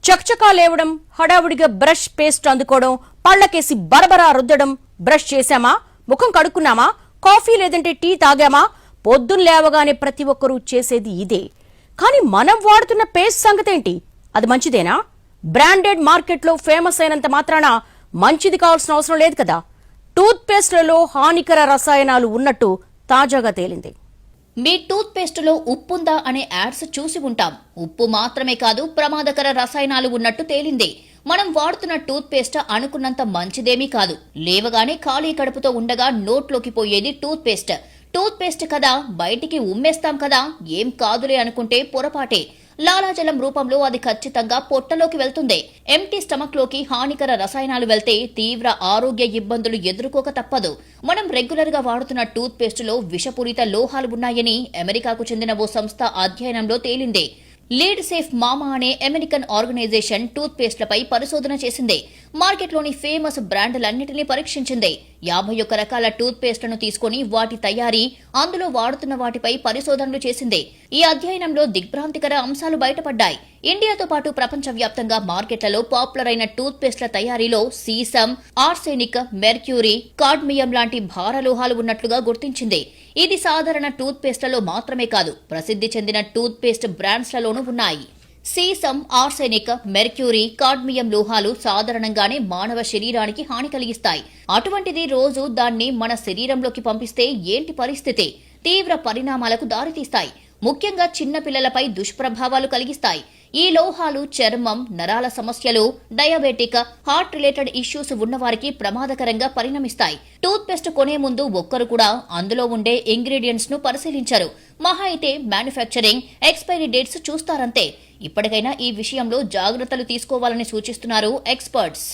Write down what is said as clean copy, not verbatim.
చక్చకా లేవడం, హడావుడిగా brush paste అందుకోవడం, పళ్లకేసి బరబరా రుద్దడం. బ్రష్ చేశామా, ముఖం కడుక్కున్నామా, కాఫీ లేదంటే టీ తాగామా, పొద్దున్న లేవగానే ప్రతి ఒక్కరూ చేసేది ఇదే. కానీ మనం వాడుతున్న పేస్ట్ సంగతేంటి? అది మంచిదేనా? బ్రాండెడ్ మార్కెట్లో ఫేమస్ అయినంత మాత్రాన మంచిది కావాల్సిన అవసరం లేదు కదా. టూత్ పేస్ట్లలో హానికర రసాయనాలు ఉన్నట్టు తాజాగా తేలింది. మీ టూత్ పేస్టులో ఉప్పుందా అనే యాడ్స్ చూసి ఉంటాం. ఉప్పు మాత్రమే కాదు, ప్రమాదకర రసాయనాలు ఉన్నట్టు తేలింది. మనం వాడుతున్న టూత్ పేస్ట్ అనుకున్నంత మంచిదేమీ కాదు. లేవగానే ఖాళీ కడుపుతో ఉండగా నోట్లోకి పోయేది టూత్ పేస్ట్. టూత్ పేస్ట్ కదా, బయటికి ఉమ్మేస్తాం కదా, ఏం కాదులే అనుకుంటే పొరపాటే. లాలాజలం రూపంలో అది ఖచ్చితంగా పొట్టలోకి వెళ్తుంది. ఎంటీ స్టమక్ లోకి హానికర రసాయనాలు వెళ్తే తీవ్ర ఆరోగ్య ఇబ్బందులు ఎదుర్కోక తప్పదు. మనం రెగ్యులర్ గా వాడుతున్న టూత్ పేస్ట్ లో విషపూరిత లోహాలు ఉన్నాయని అమెరికాకు చెందిన ఓ సంస్థ అధ్యయనంలో తేలింది. లీడ్ సేఫ్ మామా అనే అమెరికన్ ఆర్గనైజేషన్ టూత్ పేస్ట్లపై పరిశోధన చేసింది. మార్కెట్లోని ఫేమస్ బ్రాండ్లన్నింటినీ పరీక్షించింది. 51 రకాల టూత్ పేస్ట్లను తీసుకుని వాటి తయారీ, అందులో వాడుతున్న వాటిపై పరిశోధనలు చేసింది. ఈ అధ్యయనంలో దిగ్భ్రాంతికర అంశాలు బయటపడ్డాయి. ఇండియాతో పాటు ప్రపంచవ్యాప్తంగా మార్కెట్లలో పాపులర్ అయిన టూత్ పేస్ట్ల తయారీలో సీసం, ఆర్సెనిక్, మెర్క్యూరీ, కాడ్మియం లాంటి భారలోహాలు ఉన్నట్లుగా గుర్తించింది. ఇది సాధారణ టూత్ పేస్ట్లలో మాత్రమే కాదు, ప్రసిద్ధి చెందిన టూత్ పేస్ట్ బ్రాండ్స్లలోనూ ఉన్నాయి. సీసం, ఆర్సెనిక్, మెర్క్యూరీ, కాడ్మియం లోహాలు సాధారణంగానే మానవ శరీరానికి హాని కలిగిస్తాయి. అటువంటిది రోజు దాన్ని మన శరీరంలోకి పంపిస్తే ఏంటి పరిస్థితి? తీవ్ర పరిణామాలకు దారితీస్తాయి. ముఖ్యంగా చిన్న పిల్లలపై దుష్ప్రభావాలు కలిగిస్తాయి. ఈ లోహాలు చర్మం, నరాల సమస్యలు, డయాబెటిక్, హార్ట్ రిలేటెడ్ ఇష్యూస్ ఉన్నవారికి ప్రమాదకరంగా పరిణమిస్తాయి. టూత్ పేస్ట్ కొనే ముందు ఒక్కరు కూడా అందులో ఉండే ఇంగ్రీడియంట్స్ ను పరిశీలించరు. మహా అయితే మ్యానుఫ్యాక్చరింగ్, ఎక్స్పైరీ డేట్స్ చూస్తారంతే. ఇప్పటికైనా ఈ విషయంలో జాగ్రత్తలు తీసుకోవాలని సూచిస్తున్నారు ఎక్స్పర్ట్స్.